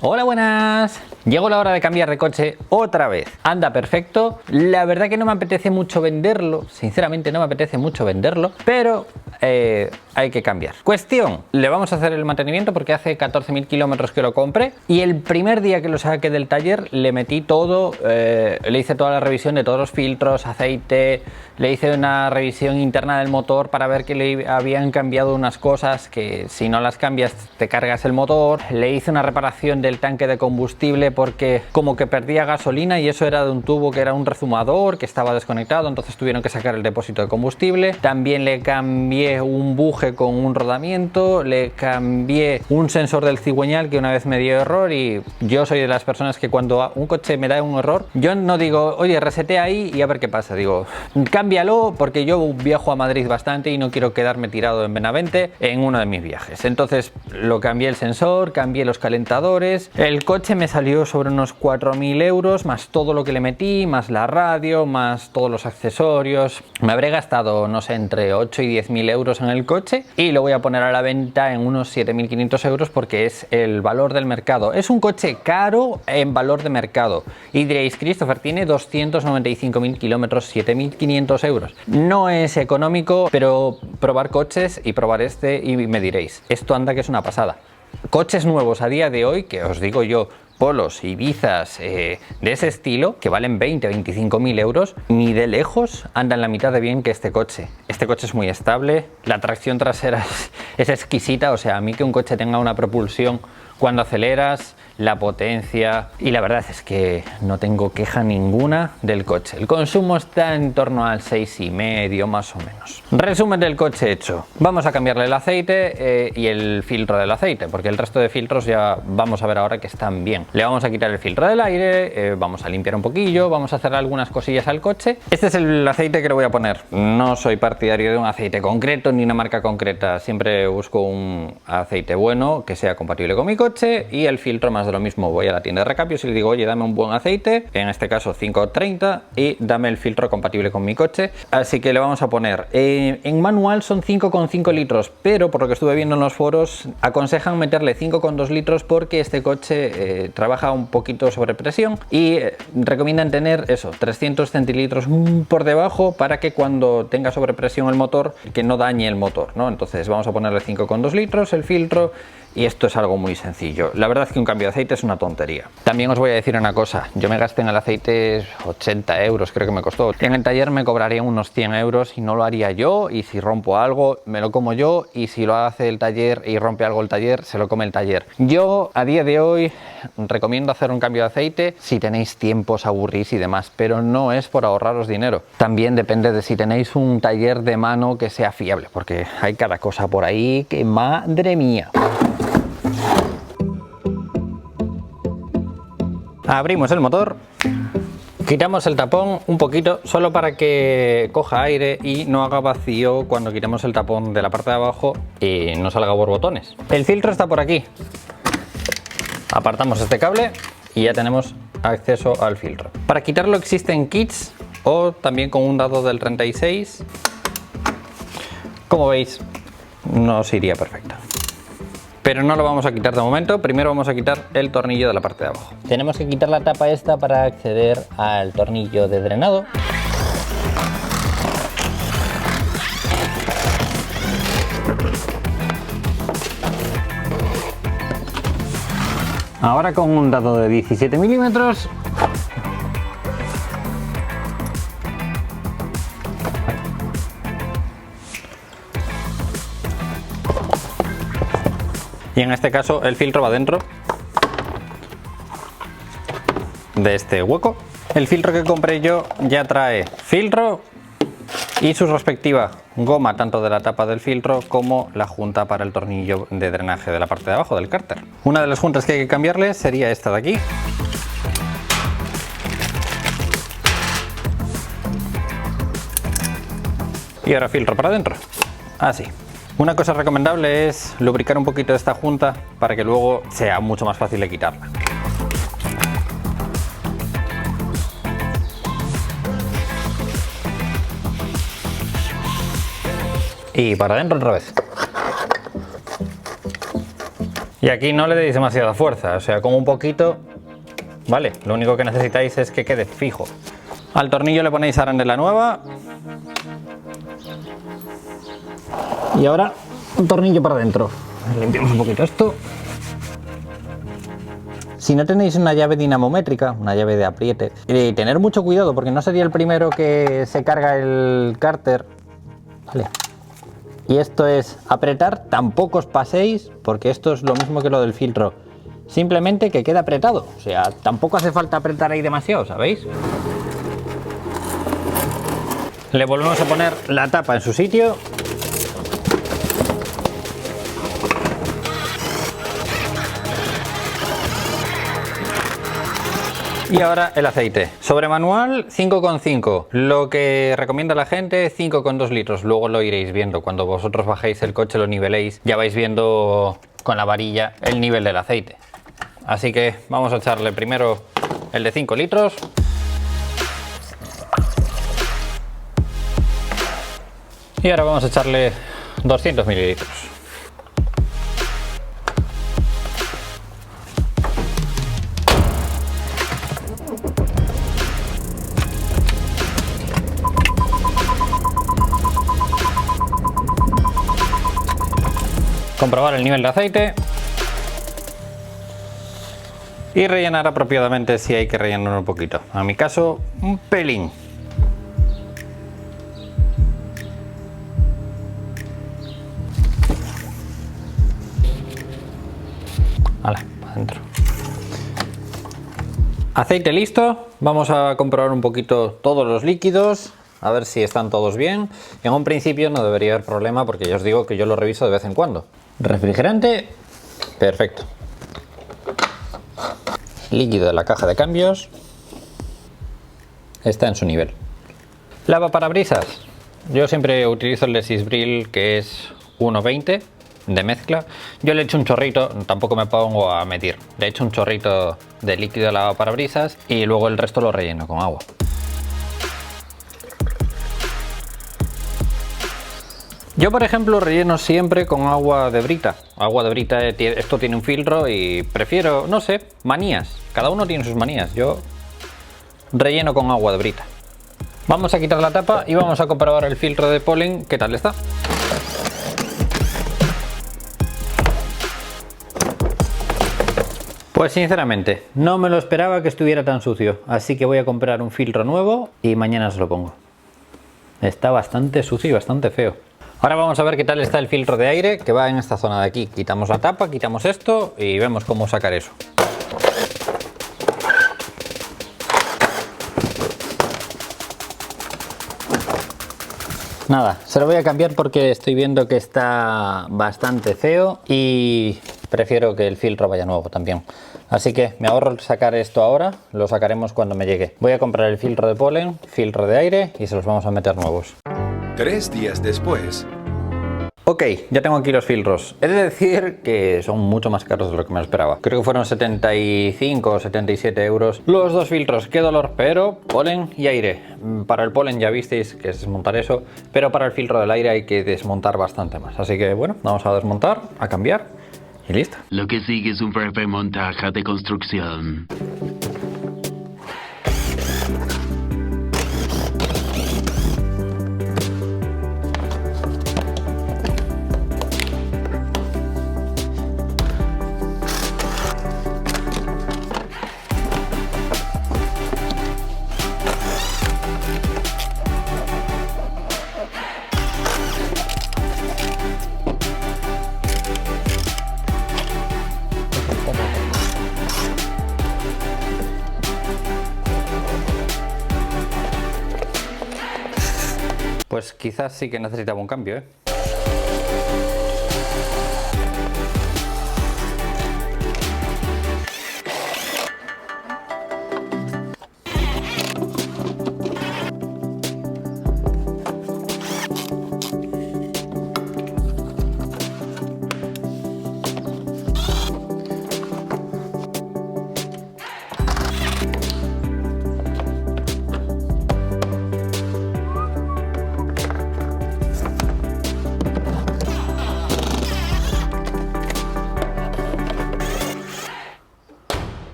Hola, buenas. Llegó la hora de cambiar de coche otra vez. Anda perfecto. La verdad que no me apetece mucho venderlo. Sinceramente no me apetece mucho venderlo. Pero hay que cambiar. Cuestión. Le vamos a hacer el mantenimiento porque hace 14.000 kilómetros que lo compré. Y el primer día que lo saqué del taller le metí todo. Le hice toda la revisión de todos los filtros, aceite. Le hice una revisión interna del motor para ver que le habían cambiado unas cosas que si no las cambias te cargas el motor. Le hice una reparación del tanque de combustible porque como que perdía gasolina y eso era de un tubo que era un rezumador que estaba desconectado, entonces tuvieron que sacar el depósito de combustible. También le cambié un buje con un rodamiento, le cambié un sensor del cigüeñal que una vez me dio error, y yo soy de las personas que cuando un coche me da un error, yo no digo, oye, resetea ahí y a ver qué pasa, digo, cámbialo, porque yo viajo a Madrid bastante y no quiero quedarme tirado en Benavente en uno de mis viajes. Entonces lo cambié el sensor, cambié los calentadores, el coche me salió sobre unos 4.000 euros, más todo lo que le metí, más la radio, más todos los accesorios. Me habré gastado, no sé, entre 8 y 10.000 euros en el coche y lo voy a poner a la venta en unos 7.500 euros porque es el valor del mercado. Es un coche caro en valor de mercado. Y diréis, Christopher, tiene 295.000 kilómetros, 7.500 euros. No es económico, pero probar coches y probar este y me diréis, esto anda que es una pasada. Coches nuevos a día de hoy, que os digo yo, Polos, Ibizas, de ese estilo, que valen 20-25.000 euros, ni de lejos andan la mitad de bien que este coche. Este coche es muy estable, la tracción trasera es exquisita, o sea, a mí que un coche tenga una propulsión cuando aceleras, la potencia, y la verdad es que no tengo queja ninguna del coche. El consumo está en torno al 6,5 más o menos. Resumen del coche hecho. Vamos a cambiarle el aceite y el filtro del aceite, porque el resto de filtros ya vamos a ver ahora que están bien. Le vamos a quitar el filtro del aire, vamos a limpiar un poquillo, vamos a hacer algunas cosillas al coche. Este es el aceite que le voy a poner. No soy partidario de un aceite concreto ni una marca concreta. Siempre busco un aceite bueno que sea compatible con mi coche, y el filtro más de lo mismo. Voy a la tienda de recambios y le digo, oye, dame un buen aceite, en este caso 530, y dame el filtro compatible con mi coche. Así que le vamos a poner, en manual son 5,5 litros, pero por lo que estuve viendo en los foros aconsejan meterle 5,2 litros porque este coche trabaja un poquito sobre presión y recomiendan tener eso, 300 centilitros por debajo para que cuando tenga sobrepresión el motor, que no dañe el motor, ¿no? Entonces vamos a ponerle 5,2 litros el filtro. Y esto es algo muy sencillo. La verdad es que un cambio de aceite es una tontería. También os voy a decir una cosa. Yo me gasté en el aceite 80 euros, creo que me costó. En el taller me cobrarían unos 100 euros y no lo haría yo. Y si rompo algo, me lo como yo. Y si lo hace el taller y rompe algo el taller, se lo come el taller. Yo, a día de hoy, recomiendo hacer un cambio de aceite si tenéis tiempo, os aburrís y demás. Pero no es por ahorraros dinero. También depende de si tenéis un taller de mano que sea fiable. Porque hay cada cosa por ahí que, madre mía. Abrimos el motor, quitamos el tapón un poquito, solo para que coja aire y no haga vacío cuando quitemos el tapón de la parte de abajo y no salga borbotones. El filtro está por aquí. Apartamos este cable y ya tenemos acceso al filtro. Para quitarlo existen kits o también con un dado del 36. Como veis, nos iría perfecto. Pero no lo vamos a quitar de momento, primero vamos a quitar el tornillo de la parte de abajo. Tenemos que quitar la tapa esta para acceder al tornillo de drenado. Ahora con un dado de 17 milímetros y en este caso el filtro va dentro de este hueco. El filtro que compré yo ya trae filtro y su respectiva goma, tanto de la tapa del filtro como la junta para el tornillo de drenaje de la parte de abajo del cárter. Una de las juntas que hay que cambiarle sería esta de aquí. Y ahora filtro para adentro, así. Una cosa recomendable es lubricar un poquito esta junta para que luego sea mucho más fácil de quitarla. Y para adentro otra vez. Y Y aquí no le deis demasiada fuerza, o sea, como un poquito, vale, lo único que necesitáis es que quede fijo. Al tornillo le ponéis arandela nueva. Y ahora un tornillo para adentro. Limpiamos un poquito esto. Si no tenéis una llave dinamométrica, una llave de apriete, tener mucho cuidado porque no sería el primero que se carga el cárter. Vale. Y esto es apretar, tampoco os paséis porque esto es lo mismo que lo del filtro. Simplemente que quede apretado, o sea, tampoco hace falta apretar ahí demasiado, ¿sabéis? Le volvemos a poner la tapa en su sitio. Y ahora el aceite. Sobre manual 5,5. Lo que recomienda la gente 5,2 litros. Luego lo iréis viendo. Cuando vosotros bajéis el coche, lo niveléis, ya vais viendo con la varilla el nivel del aceite. Así que vamos a echarle primero el de 5 litros. Y ahora vamos a echarle 200 mililitros. Comprobar el nivel de aceite y rellenar apropiadamente si hay que rellenar un poquito. En mi caso, un pelín. Vale, para adentro. Aceite listo. Vamos a comprobar un poquito todos los líquidos. A ver si están todos bien. En un principio no debería haber problema porque ya os digo que yo lo reviso de vez en cuando. Refrigerante, perfecto. Líquido de la caja de cambios está en su nivel. Lavaparabrisas. Yo siempre utilizo el de Sysbril, que es 1,20 de mezcla. Yo le echo un chorrito, tampoco me pongo a medir. Le echo un chorrito de líquido de lavaparabrisas y luego el resto lo relleno con agua. Yo, por ejemplo, relleno siempre con agua de brita. Agua de brita, esto tiene un filtro y prefiero, no sé, manías. Cada uno tiene sus manías. Yo relleno con agua de brita. Vamos a quitar la tapa y vamos a comprobar el filtro de polen, qué tal está. Pues sinceramente, no me lo esperaba que estuviera tan sucio. Así que voy a comprar un filtro nuevo y mañana se lo pongo. Está bastante sucio y bastante feo. Ahora vamos a ver qué tal está el filtro de aire que va en esta zona de aquí. Quitamos la tapa, quitamos esto y vemos cómo sacar eso. Nada, se lo voy a cambiar porque estoy viendo que está bastante feo y prefiero que el filtro vaya nuevo también. Así que me ahorro sacar esto ahora, lo sacaremos cuando me llegue. Voy a comprar el filtro de polen, filtro de aire y se los vamos a meter nuevos. 3 días después. Ok, ya tengo aquí los filtros. He de decir que son mucho más caros de lo que me esperaba. Creo que fueron 75 o 77 euros los dos filtros. Qué dolor, pero polen y aire. Para el polen ya visteis que es desmontar eso, pero para el filtro del aire hay que desmontar bastante más. Así que bueno, vamos a desmontar, a cambiar y listo. Lo que sigue es un breve montaje de construcción. Pues quizás sí que necesitaba un cambio, ¿eh?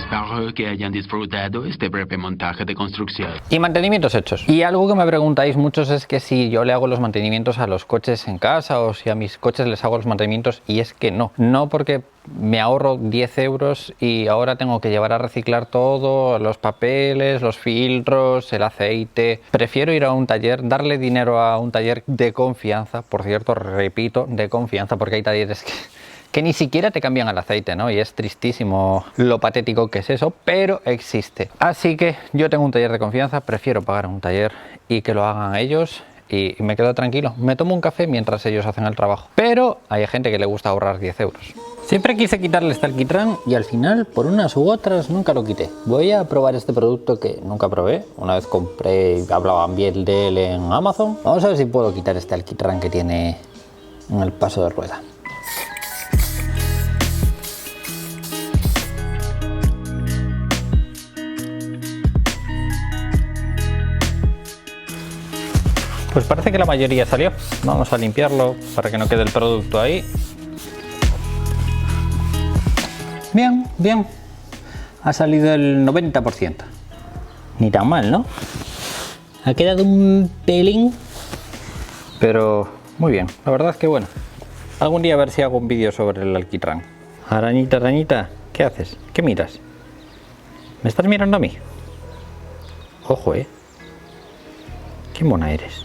Espero que hayan disfrutado este breve montaje de construcción. Y mantenimientos hechos. Y algo que me preguntáis muchos es que si yo le hago los mantenimientos a los coches en casa o si a mis coches les hago los mantenimientos, y es que no. No, porque me ahorro 10 euros y ahora tengo que llevar a reciclar todo, los papeles, los filtros, el aceite. Prefiero ir a un taller, darle dinero a un taller de confianza, por cierto, repito, de confianza, porque hay talleres que ni siquiera te cambian el aceite, ¿no? Y es tristísimo lo patético que es eso, pero existe. Así que yo tengo un taller de confianza, prefiero pagar un taller y que lo hagan ellos. Y me quedo tranquilo, me tomo un café mientras ellos hacen el trabajo. Pero hay gente que le gusta ahorrar 10 euros. Siempre quise quitarle este alquitrán y al final, por unas u otras, nunca lo quité. Voy a probar este producto que nunca probé. Una vez compré y hablaban bien de él en Amazon. Vamos a ver si puedo quitar este alquitrán que tiene en el paso de rueda. Pues parece que la mayoría salió. Vamos a limpiarlo para que no quede el producto ahí. Bien, bien. Ha salido el 90%. Ni tan mal, ¿no? Ha quedado un pelín, pero muy bien. La verdad es que bueno. Algún día a ver si hago un vídeo sobre el alquitrán. Arañita, arañita, ¿qué haces? ¿Qué miras? ¿Me estás mirando a mí? Ojo, qué mona eres.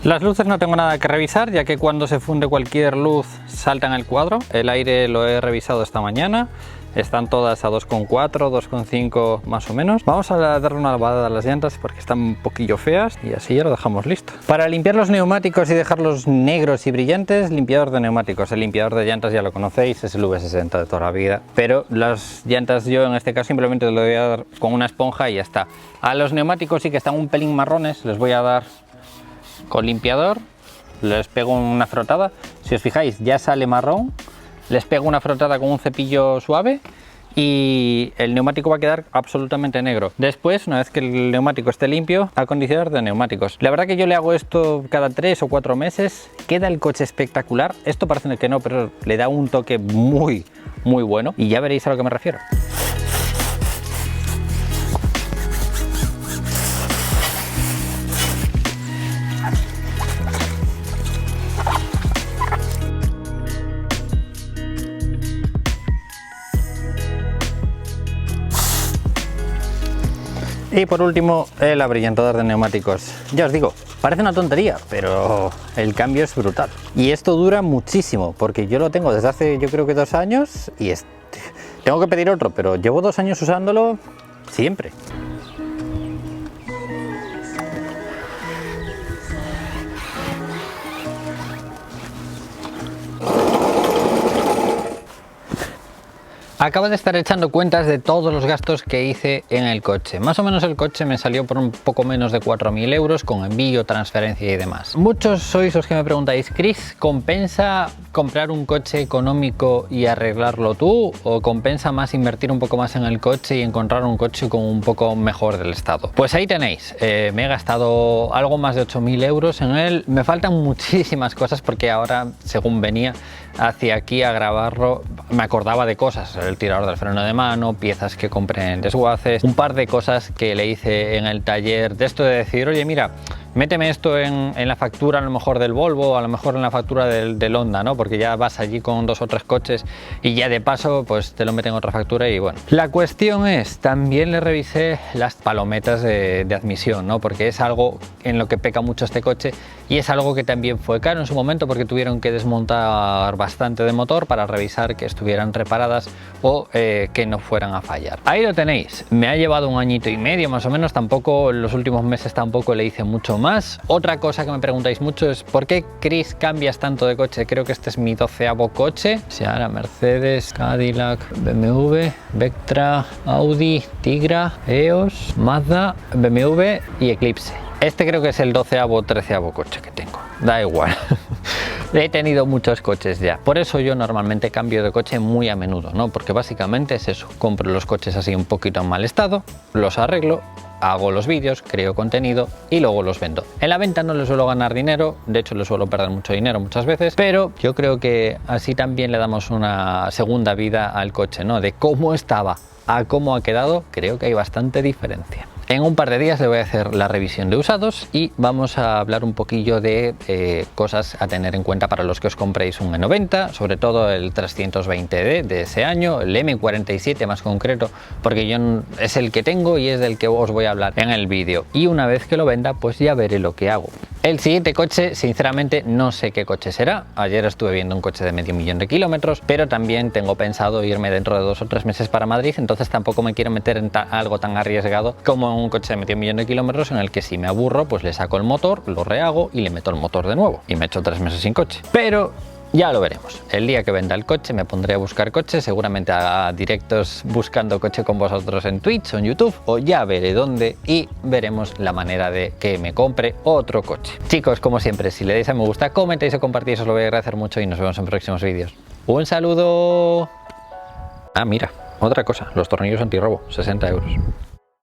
Las luces no tengo nada que revisar, ya que cuando se funde cualquier luz salta en el cuadro. El aire lo he revisado esta mañana. Están todas a 2,4, 2,5 más o menos. Vamos a darle una lavada a las llantas porque están un poquillo feas y así ya lo dejamos listo. Para limpiar los neumáticos y dejarlos negros y brillantes, limpiador de neumáticos. El limpiador de llantas ya lo conocéis, es el V60 de toda la vida. Pero las llantas yo en este caso simplemente lo voy a dar con una esponja y ya está. A los neumáticos sí que están un pelín marrones, les voy a dar con limpiador. Les pego una frotada. Si os fijáis ya sale marrón. Les pego una frotada con un cepillo suave y el neumático va a quedar absolutamente negro. Después, una vez que el neumático esté limpio, acondicionador de neumáticos. La verdad que yo le hago esto cada 3 o 4 meses. Queda el coche espectacular. Esto parece que no, pero le da un toque muy, muy bueno. Y ya veréis a lo que me refiero. Y por último, el abrillantador de neumáticos. Ya os digo, parece una tontería, pero el cambio es brutal. Y esto dura muchísimo, porque yo lo tengo desde hace yo creo que 2 años y tengo que pedir otro, pero llevo 2 años usándolo siempre. Acabo de estar echando cuentas de todos los gastos que hice en el coche. Más o menos el coche me salió por un poco menos de 4.000 euros con envío, transferencia y demás. Muchos sois los que me preguntáis, Chris, ¿compensa comprar un coche económico y arreglarlo tú? ¿O compensa más invertir un poco más en el coche y encontrar un coche con un poco mejor del estado? Pues ahí tenéis, me he gastado algo más de 8.000 euros en él. Me faltan muchísimas cosas porque ahora, según venía hacia aquí a grabarlo, me acordaba de cosas. El tirador del freno de mano, piezas que compré en desguaces, un par de cosas que le hice en el taller, de esto de decir, oye mira, méteme esto en la factura a lo mejor del Volvo, a lo mejor en la factura del Honda, ¿no? Porque ya vas allí con 2 o 3 coches y ya de paso pues te lo meten en otra factura y bueno. La cuestión es, también le revisé las palometas de admisión, ¿no? Porque es algo en lo que peca mucho este coche y es algo que también fue caro en su momento porque tuvieron que desmontar bastante de motor para revisar que estuvieran reparadas o que no fueran a fallar. Ahí lo tenéis, me ha llevado 1 añito y medio más o menos, tampoco en los últimos meses tampoco le hice mucho más. Otra cosa que me preguntáis mucho es ¿por qué, Chris, cambias tanto de coche? Creo que este es mi 12º coche. Seara, Mercedes, Cadillac, BMW, Vectra, Audi, Tigra, EOS, Mazda, BMW y Eclipse. Este creo que es el 12º o 13º coche que tengo. Da igual. He tenido muchos coches ya, por eso yo normalmente cambio de coche muy a menudo, ¿no? Porque básicamente es eso, compro los coches así un poquito en mal estado, los arreglo, hago los vídeos, creo contenido y luego los vendo. En la venta no le suelo ganar dinero, de hecho le suelo perder mucho dinero muchas veces, pero yo creo que así también le damos una segunda vida al coche, ¿no? De cómo estaba a cómo ha quedado, creo que hay bastante diferencia. En un par de días le voy a hacer la revisión de usados y vamos a hablar un poquillo de cosas a tener en cuenta para los que os compréis un E90, sobre todo el 320D de ese año, el M47 más concreto, porque yo es el que tengo y es del que os voy a hablar en el vídeo. Y una vez que lo venda, pues ya veré lo que hago. El siguiente coche, sinceramente, no sé qué coche será. Ayer estuve viendo un coche de medio millón de kilómetros, pero también tengo pensado irme dentro de 2 o 3 meses para Madrid, entonces tampoco me quiero meter en algo tan arriesgado como un coche de medio millón de kilómetros en el que si me aburro, pues le saco el motor, lo rehago y le meto el motor de nuevo. Y me echo 3 meses sin coche. Pero ya lo veremos. El día que venda el coche me pondré a buscar coches, seguramente a directos buscando coche con vosotros en Twitch o en YouTube, o ya veré dónde y veremos la manera de que me compre otro coche. Chicos, como siempre, si le dais a me gusta, comentáis o compartís, os lo voy a agradecer mucho y nos vemos en próximos vídeos. ¡Un saludo! Ah, mira, otra cosa, los tornillos antirrobo, 60 euros.